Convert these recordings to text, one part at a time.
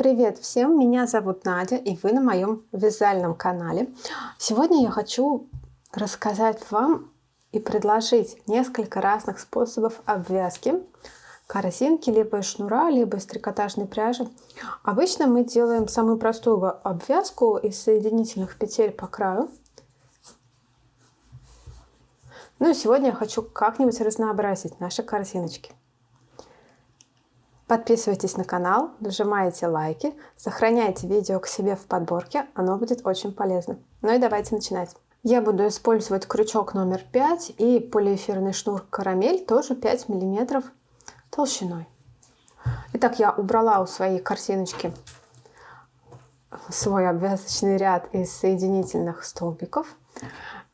Привет всем, меня зовут Надя, и вы на моем вязальном канале. Сегодня я хочу рассказать вам и предложить несколько разных способов обвязки корзинки, либо из шнура, либо из трикотажной пряжи. Обычно мы делаем самую простую обвязку из соединительных петель по краю. Ну и сегодня я хочу как-нибудь разнообразить наши корзиночки. Подписывайтесь на канал, нажимайте лайки, сохраняйте видео к себе в подборке, оно будет очень полезно. Ну и давайте начинать. Я буду использовать крючок номер 5 и полиэфирный шнур карамель, тоже 5 мм толщиной. Итак, я убрала у своей корзиночки свой обвязочный ряд из соединительных столбиков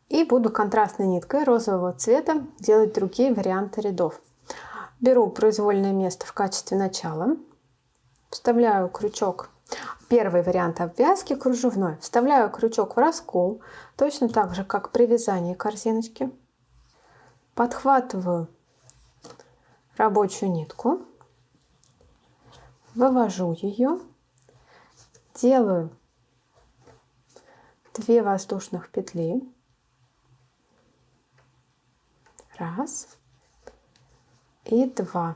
и буду контрастной ниткой розового цвета делать другие варианты рядов. Беру произвольное место в качестве начала, вставляю крючок, первый вариант обвязки кружевной, вставляю крючок в раскол, точно так же, как при вязании корзиночки. Подхватываю рабочую нитку, вывожу ее, делаю 2 воздушных петли, раз и 2,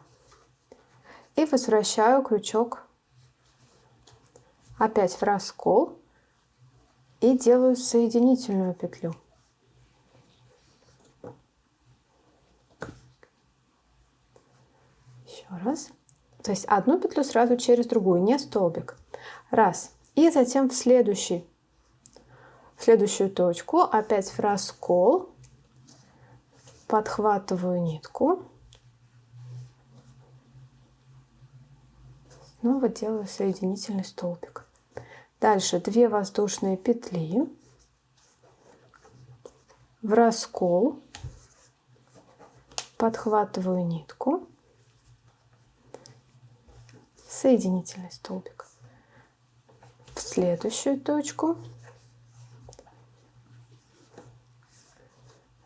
и возвращаю крючок опять в раскол и делаю соединительную петлю. Еще раз, то есть одну петлю сразу через другую, не столбик, раз, и затем в следующую точку опять в раскол, подхватываю нитку, снова делаю соединительный столбик. Дальше 2 воздушные петли, в раскол, подхватываю нитку, соединительный столбик. В следующую точку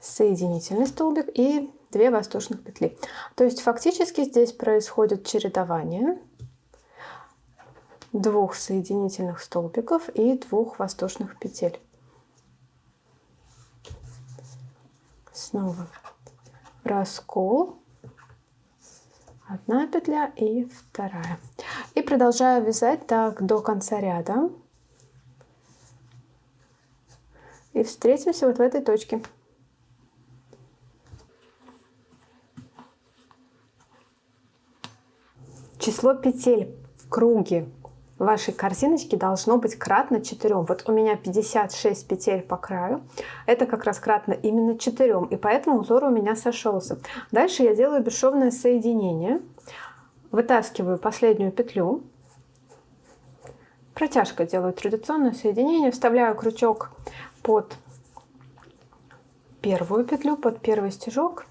соединительный столбик и 2 воздушных петли. То есть фактически здесь происходит чередование 2 соединительных столбиков и 2 воздушных петель. Снова в раскол, 1 петля и 2. И продолжаю вязать так до конца ряда. И встретимся вот в этой точке. Число петель в круге вашей корзиночки должно быть кратно 4. Вот у меня 56 петель по краю. Это как раз кратно именно 4. И поэтому узор у меня сошелся. Дальше я делаю бесшовное соединение. Вытаскиваю последнюю петлю. Протяжкой делаю традиционное соединение. Вставляю крючок под первую петлю, под первый стежок.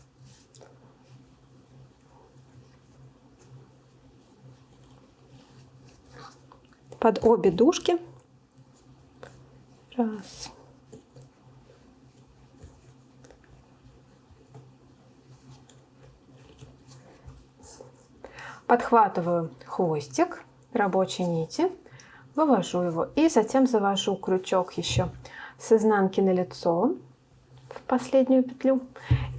Под обе дужки. Раз. Подхватываю хвостик рабочей нити, вывожу его и затем завожу крючок еще с изнанки на лицо в последнюю петлю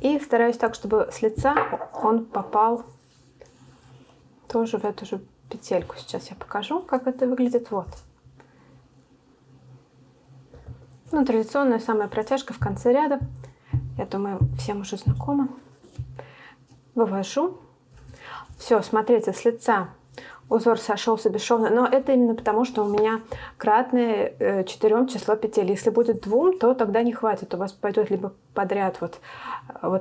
и стараюсь так, чтобы с лица он попал тоже в эту же петельку. Сейчас я покажу, как это выглядит. Вот. Ну, традиционная самая протяжка в конце ряда. Я думаю, всем уже знакомо. Вывожу. Все, смотрите, с лица узор сошелся бесшовно, но это именно потому, что у меня кратное 4 число петель. Если будет 2, то тогда не хватит. У вас пойдет либо подряд вот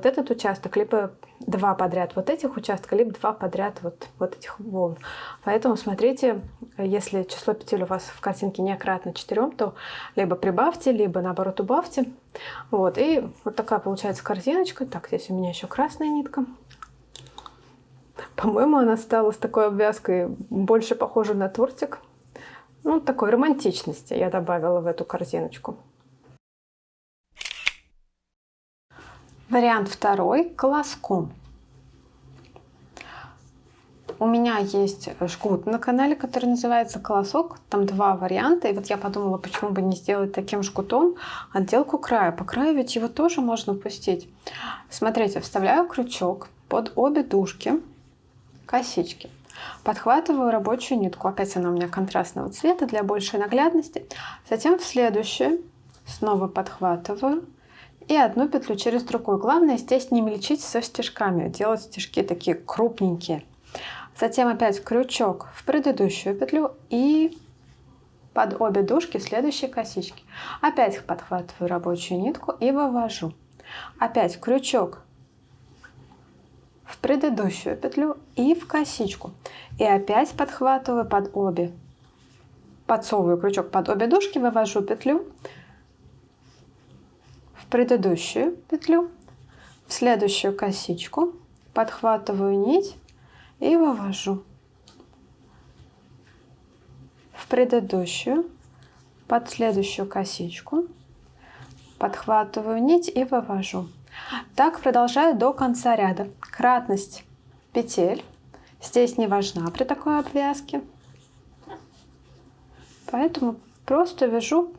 этот участок, либо 2 подряд вот этих участков, либо 2 подряд вот этих волн. Поэтому смотрите, если число петель у вас в картинке не кратно 4, то либо прибавьте, либо наоборот убавьте. Вот, и вот такая получается корзиночка. Так, здесь у меня еще красная нитка. По-моему, она стала с такой обвязкой больше похожа на тортик. Ну, такой романтичности я добавила в эту корзиночку. Вариант второй – колоском. у меня есть жгут на канале, который называется «Колосок». Там 2 варианта. И вот я подумала, почему бы не сделать таким жгутом отделку края. По краю ведь его тоже можно пустить. Смотрите, вставляю крючок под обе дужки косички. Подхватываю рабочую нитку. Опять она у меня контрастного цвета для большей наглядности. Затем в следующую снова подхватываю. И одну петлю через другую. Главное здесь не мельчить со стежками, делать стежки такие крупненькие. Затем опять крючок в предыдущую петлю и под обе дужки следующие косички. Опять подхватываю рабочую нитку и вывожу. Опять крючок в предыдущую петлю и в косичку. И опять подхватываю под обе. Подсовываю крючок под обе дужки, вывожу петлю. Предыдущую петлю, в следующую косичку, подхватываю нить и вывожу. В предыдущую, под следующую косичку, подхватываю нить и вывожу. Так продолжаю до конца ряда. Кратность петель здесь не важна при такой обвязке, поэтому просто вяжу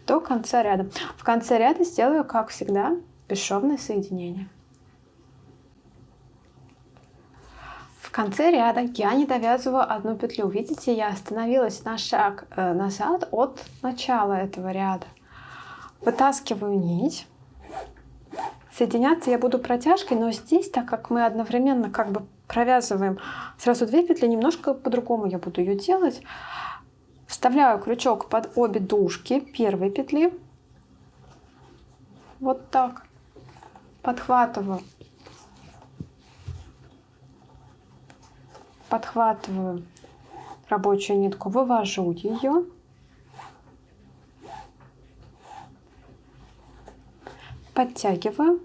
до конца ряда. В конце ряда сделаю, как всегда, бесшовное соединение. В конце ряда я не довязываю одну петлю. Видите, я остановилась на шаг назад от начала этого ряда. Вытаскиваю нить. Соединяться я буду протяжкой, но здесь, так как мы одновременно как бы провязываем сразу 2 петли, немножко по-другому я буду ее делать. Вставляю крючок под обе дужки первой петли. Вот так. Подхватываю. Подхватываю рабочую нитку, вывожу ее. Подтягиваю.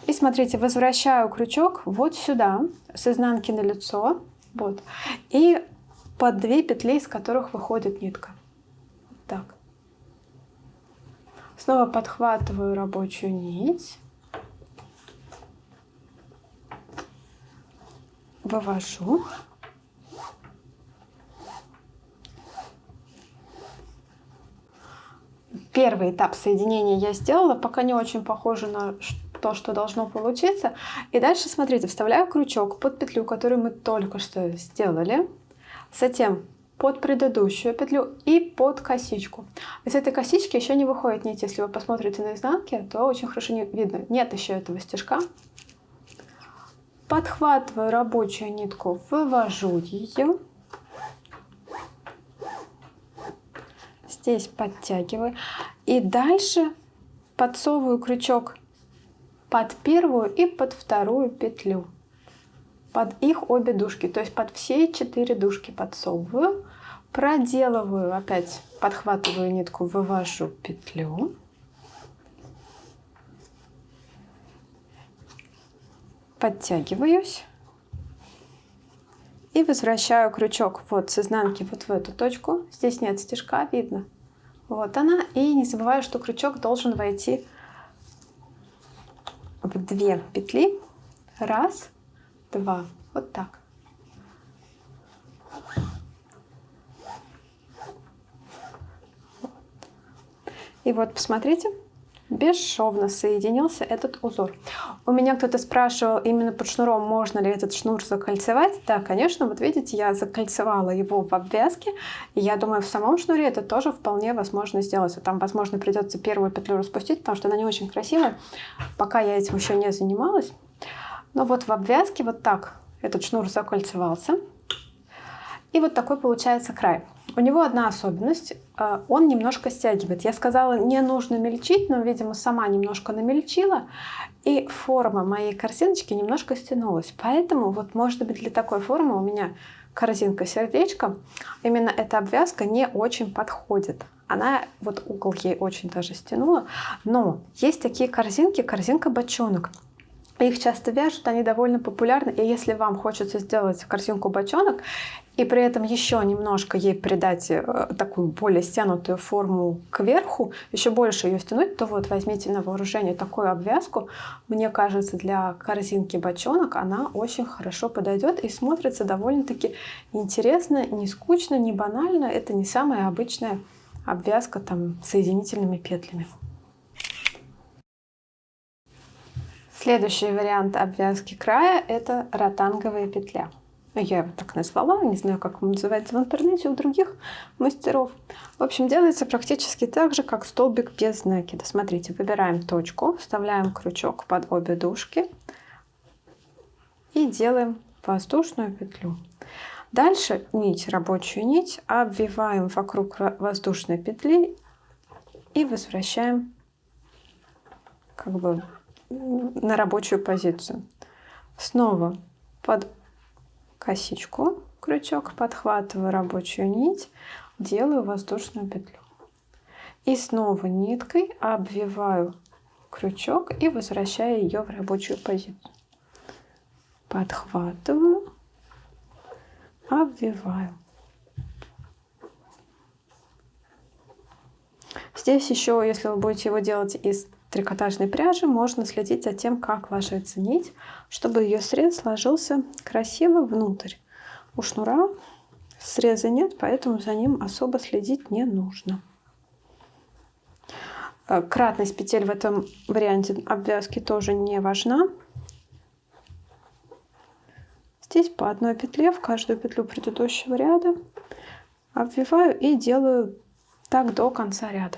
И смотрите, возвращаю крючок вот сюда, с изнанки на лицо. Вот. И под 2 петли, из которых выходит нитка. Вот так. Снова подхватываю рабочую нить. Вывожу. Первый этап соединения я сделала, пока не очень похоже на то, что должно получиться. И дальше, смотрите, вставляю крючок под петлю, которую мы только что сделали. Затем под предыдущую петлю и под косичку. Из этой косички еще не выходит нить. Если вы посмотрите на изнанке, то очень хорошо не видно. Нет еще этого стежка. Подхватываю рабочую нитку, вывожу ее. Здесь подтягиваю. И дальше подсовываю крючок под первую и под вторую петлю. Под их обе дужки, то есть под все 4 дужки подсовываю, проделываю, опять подхватываю нитку, вывожу петлю, подтягиваюсь и возвращаю крючок вот с изнанки вот в эту точку. Здесь нет стежка, видно. Вот она. И не забываю, что крючок должен войти в 2 петли. Раз. 2. Вот так. И вот посмотрите, бесшовно соединился этот узор. У меня кто-то спрашивал, именно под шнуром можно ли этот шнур закольцевать. Да, конечно, вот видите, я закольцевала его в обвязке. И я думаю, в самом шнуре это тоже вполне возможно сделать. Там, возможно, придется первую петлю распустить, потому что она не очень красивая. Пока я этим еще не занималась. Но вот в обвязке вот так этот шнур закольцевался. И вот такой получается край. У него одна особенность. Он немножко стягивает. Я сказала, не нужно мельчить, но, видимо, сама немножко намельчила. И форма моей корзиночки немножко стянулась. Поэтому, вот, может быть, для такой формы у меня корзинка-сердечко. Именно эта обвязка не очень подходит. Она, вот угол ей очень даже стянула. Но есть такие корзинки, корзинка-бочонок. Их часто вяжут, они довольно популярны. И если вам хочется сделать корзинку бочонок и при этом еще немножко ей придать такую более стянутую форму кверху, еще больше ее стянуть, то вот возьмите на вооружение такую обвязку. Мне кажется, для корзинки бочонок она очень хорошо подойдет и смотрится довольно-таки интересно, не скучно, не банально. Это не самая обычная обвязка там с соединительными петлями. Следующий вариант обвязки края — это ротанговая петля. Я его так назвала, не знаю, как он называется в интернете у других мастеров. В общем, делается практически так же, как столбик без накида. Смотрите, выбираем точку, вставляем крючок под обе дужки и делаем воздушную петлю. Дальше нить, рабочую нить, обвиваем вокруг воздушной петли и возвращаем как бы на рабочую позицию. Снова под косичку крючок, подхватываю рабочую нить, делаю воздушную петлю. И снова ниткой обвиваю крючок и возвращаю ее в рабочую позицию. Подхватываю, обвиваю. Здесь еще, если вы будете его делать из трикотажной пряжи, можно следить за тем, как ложится нить, чтобы ее срез ложился красиво внутрь. У шнура среза нет, поэтому за ним особо следить не нужно. Кратность петель в этом варианте обвязки тоже не важна. Здесь по одной петле в каждую петлю предыдущего ряда обвиваю и делаю так до конца ряда.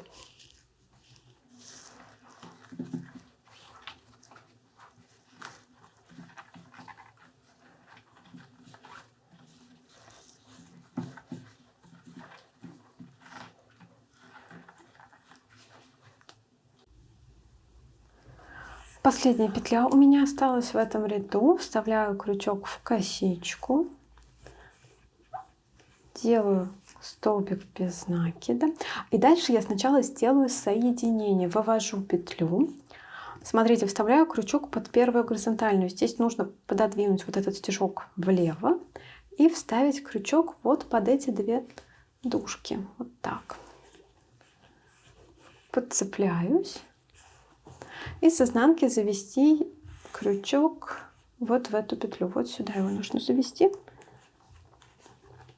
Последняя петля у меня осталась в этом ряду. Вставляю крючок в косичку. Делаю столбик без накида. И дальше я сначала сделаю соединение. Вывожу петлю. Смотрите, вставляю крючок под первую горизонтальную. Здесь нужно пододвинуть вот этот стежок влево и вставить крючок вот под эти две дужки. Вот так. Подцепляюсь. И с изнанки завести крючок вот в эту петлю. Вот сюда его нужно завести.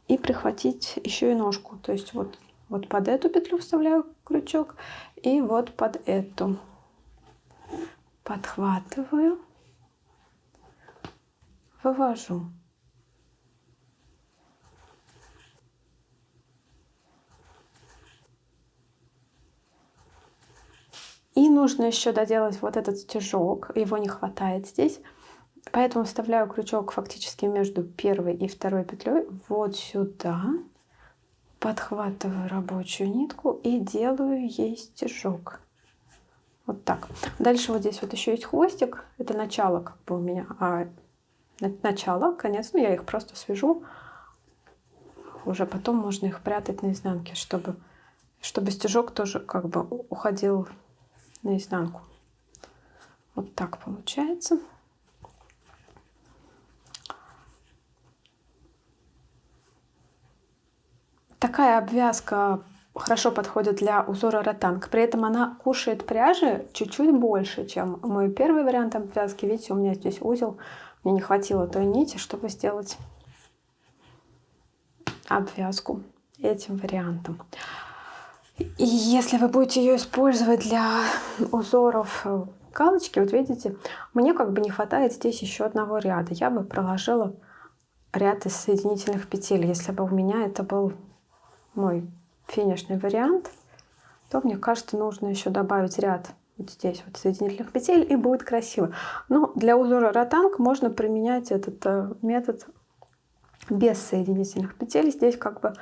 И прихватить еще и ножку. То есть вот под эту петлю вставляю крючок. И вот под эту. Подхватываю. Вывожу. И нужно еще доделать вот этот стежок, его не хватает здесь, поэтому вставляю крючок фактически между первой и второй петлей вот сюда, подхватываю рабочую нитку и делаю ей стежок. Вот так. Дальше вот здесь вот еще есть хвостик, это начало как бы у меня, начало, конец, я их просто свяжу, уже потом можно их прятать на изнанке, чтобы стежок тоже как бы уходил наизнанку. Вот так получается. Такая обвязка хорошо подходит для узора ротанг. При этом она кушает пряжи чуть-чуть больше, чем мой первый вариант обвязки. Видите, у меня здесь узел. Мне не хватило той нити, чтобы сделать обвязку этим вариантом. И если вы будете ее использовать для узоров галочки, вот видите, мне как бы не хватает здесь еще одного ряда. Я бы проложила ряд из соединительных петель. Если бы у меня это был мой финишный вариант, то мне кажется, нужно еще добавить ряд вот здесь вот соединительных петель, и будет красиво. Но для узора ротанг можно применять этот метод без соединительных петель. Здесь как бы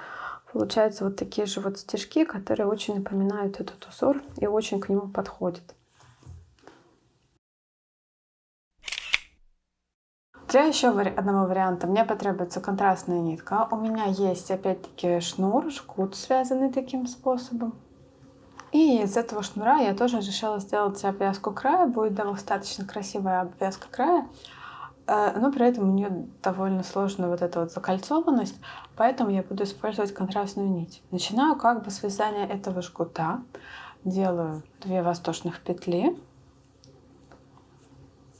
получаются вот такие же вот стежки, которые очень напоминают этот узор и очень к нему подходят. Для еще одного варианта мне потребуется контрастная нитка. У меня есть опять-таки шнур, жгут, связанный таким способом. И из этого шнура я тоже решила сделать обвязку края. Будет достаточно красивая обвязка края, но при этом у нее довольно сложная вот эта вот закольцованность, поэтому я буду использовать контрастную нить. Начинаю как бы с вязания этого жгута. Делаю 2 воздушных петли,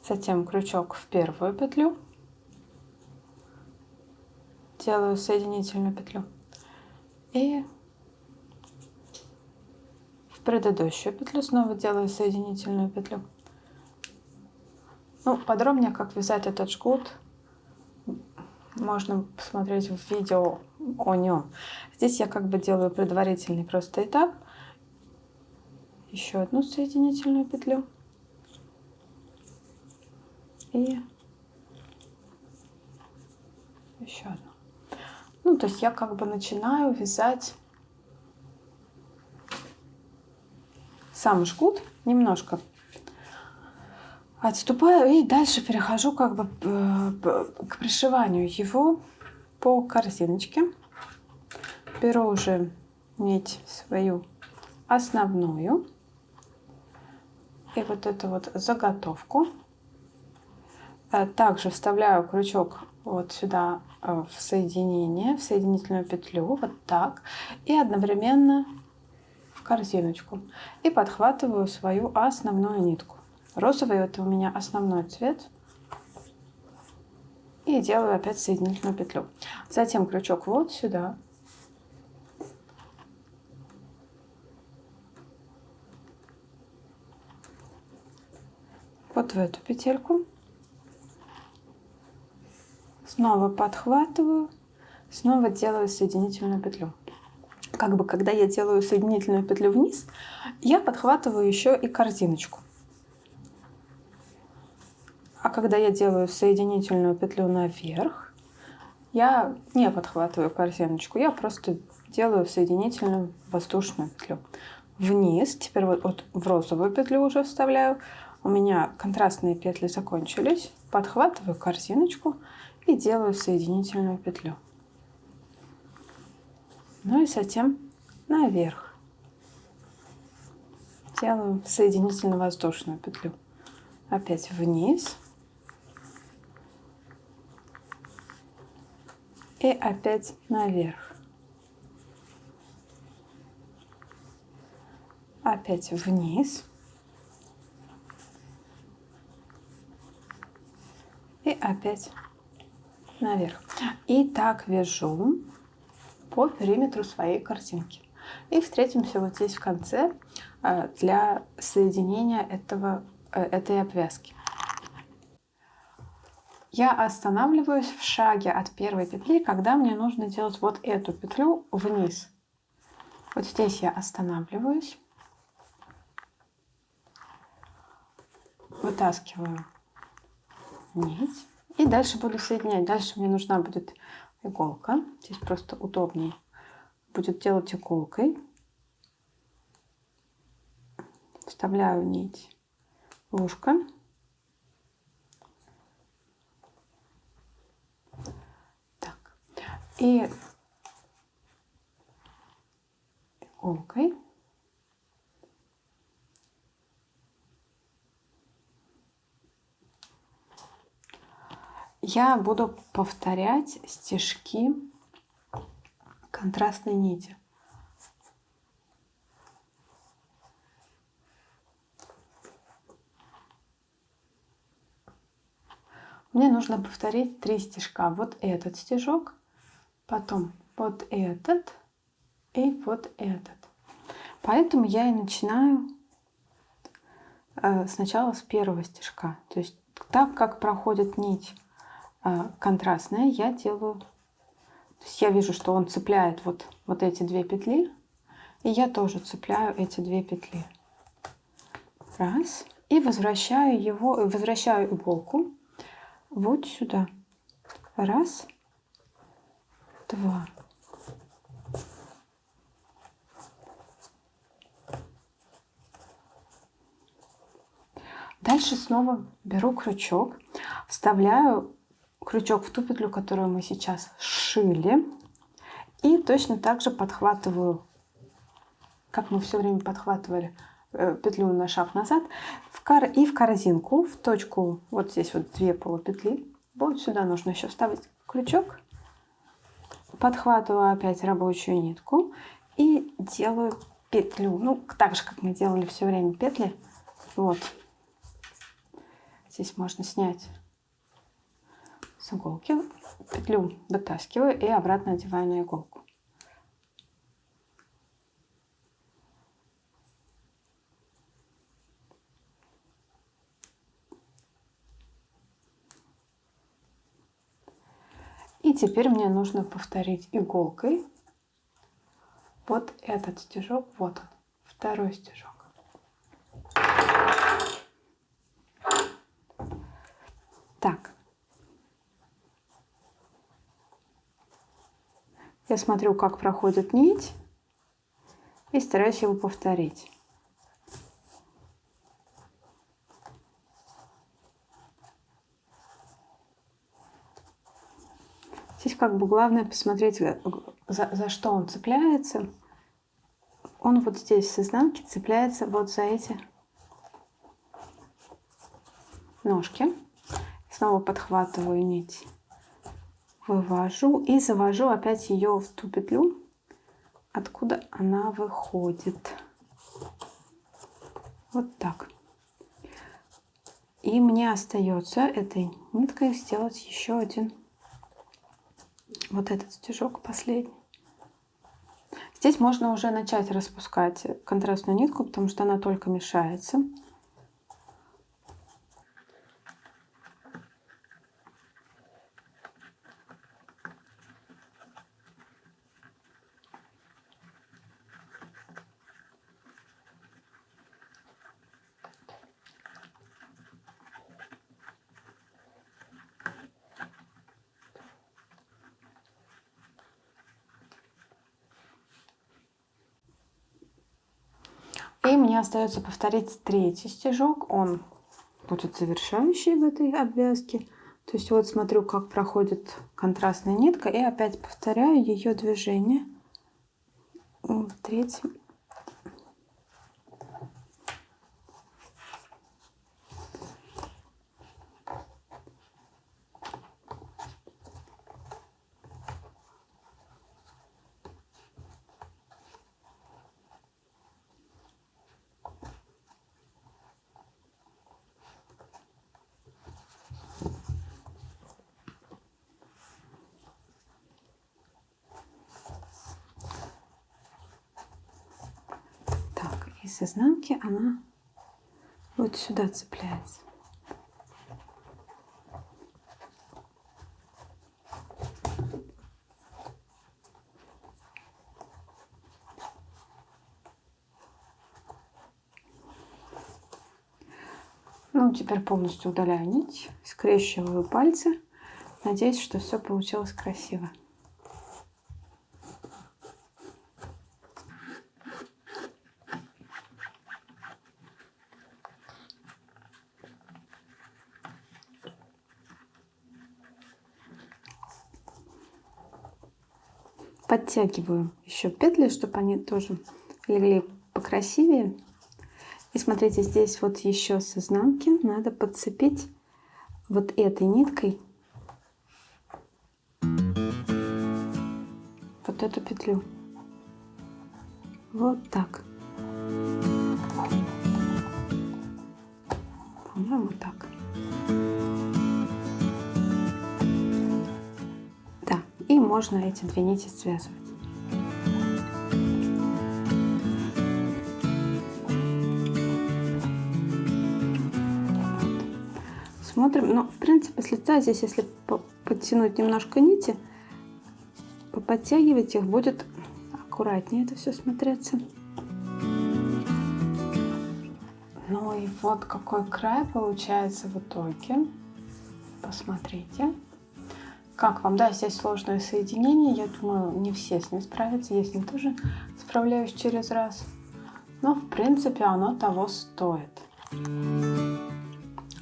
затем крючок в первую петлю, делаю соединительную петлю и в предыдущую петлю снова делаю соединительную петлю. Ну, подробнее, как вязать этот жгут, можно посмотреть в видео о нем. Здесь я как бы делаю предварительный просто этап. Еще одну соединительную петлю. И еще одну. Ну, то есть я как бы начинаю вязать сам жгут, немножко отступаю и дальше перехожу как бы к пришиванию его по корзиночке. Беру уже нить свою основную и вот эту вот заготовку. Также вставляю крючок вот сюда в соединение, в соединительную петлю, вот так, и одновременно в корзиночку. И подхватываю свою основную нитку. Розовый это у меня основной цвет. И делаю опять соединительную петлю. Затем крючок вот сюда. Вот в эту петельку. Снова подхватываю, снова делаю соединительную петлю. Как бы, когда я делаю соединительную петлю вниз, я подхватываю еще и корзиночку. А когда я делаю соединительную петлю наверх, я не подхватываю корзиночку, я просто делаю соединительную воздушную петлю. Вниз, теперь вот в розовую петлю уже вставляю. У меня контрастные петли закончились. Подхватываю корзиночку и делаю соединительную петлю. Ну и затем наверх делаю соединительно воздушную петлю. Опять вниз. И опять наверх. Опять вниз. И опять наверх. И так вяжу по периметру своей картинки. И встретимся вот здесь в конце для соединения этой обвязки. Я останавливаюсь в шаге от первой петли, когда мне нужно делать вот эту петлю вниз. Вот здесь я останавливаюсь, вытаскиваю нить и дальше буду соединять. Дальше мне нужна будет иголка. Здесь просто удобнее будет делать иголкой. Вставляю нить в ушко. Так. И иголкой я буду повторять стежки контрастной нити. Мне нужно повторить 3 стежка. Вот этот стежок, потом вот этот и вот этот. Поэтому я и начинаю сначала с первого стежка. То есть так как проходит нить контрастная, я делаю... То есть я вижу, что он цепляет вот эти 2 петли, и я тоже цепляю эти 2 петли. Раз. И возвращаю иголку вот сюда. Раз, два. Дальше снова беру крючок, вставляю крючок в ту петлю, которую мы сейчас сшили, и точно так же подхватываю как мы все время подхватывали петлю на шаг назад, и в корзинку, в точку, вот здесь вот 2 полупетли. Вот сюда нужно еще вставить крючок. Подхватываю опять рабочую нитку и делаю петлю. Ну, так же, как мы делали все время петли. Вот. Здесь можно снять с иголки. Петлю вытаскиваю и обратно одеваю на иголку. И теперь мне нужно повторить иголкой вот этот стежок, вот он, второй стежок. Так. Я смотрю, как проходит нить, и стараюсь его повторить. Здесь как бы главное посмотреть, за что он цепляется. Он вот здесь с изнанки цепляется вот за эти ножки. Снова подхватываю нить, вывожу и завожу опять ее в ту петлю, откуда она выходит. Вот так. И мне остается этой ниткой сделать еще один, вот этот стежок последний. Здесь можно уже начать распускать контрастную нитку, потому что она только мешается. И мне остается повторить третий стежок. Он будет завершающий в этой обвязке. То есть вот смотрю, как проходит контрастная нитка, и опять повторяю ее движение. Третий. И с изнанки она вот сюда цепляется. Ну, теперь полностью удаляю нить, скрещиваю пальцы. Надеюсь, что все получилось красиво. Подтягиваю еще петли, чтобы они тоже легли покрасивее. И смотрите, здесь вот еще с изнанки надо подцепить вот этой ниткой вот эту петлю. Вот так. По-моему, так. Да, и можно эти 2 нити связывать. Смотрим, но в принципе с лица здесь, если подтянуть немножко нити, подтягивать их, будет аккуратнее это все смотреться. Ну и вот какой край получается в итоге. Посмотрите. Как вам? Да, здесь сложное соединение. Я думаю, не все с ним справятся. Я с ним тоже справляюсь через раз. Но в принципе оно того стоит.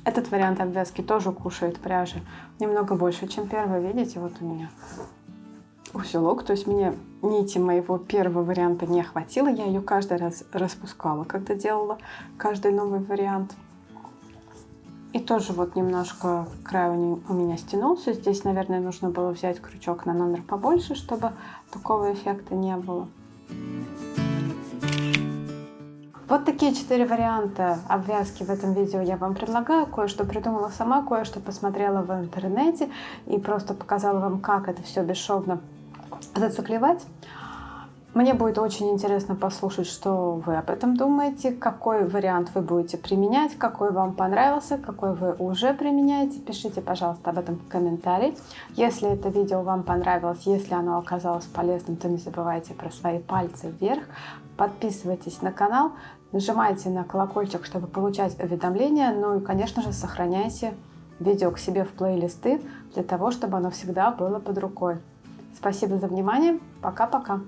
Этот вариант обвязки тоже кушает пряжи немного больше, чем первый. Видите, вот у меня узелок, то есть мне нити моего первого варианта не хватило, я ее каждый раз распускала, когда делала каждый новый вариант. И тоже вот немножко край у меня стянулся. Здесь, наверное, нужно было взять крючок на номер побольше, чтобы такого эффекта не было. Вот такие 4 варианта обвязки в этом видео я вам предлагаю. Кое-что придумала сама, кое-что посмотрела в интернете и просто показала вам, как это все бесшовно зациклевать. Мне будет очень интересно послушать, что вы об этом думаете, какой вариант вы будете применять, какой вам понравился, какой вы уже применяете. Пишите, пожалуйста, об этом в комментарии. Если это видео вам понравилось, если оно оказалось полезным, то не забывайте про свои пальцы вверх. Подписывайтесь на канал, нажимайте на колокольчик, чтобы получать уведомления. Ну и, конечно же, сохраняйте видео к себе в плейлисты для того, чтобы оно всегда было под рукой. Спасибо за внимание. Пока-пока.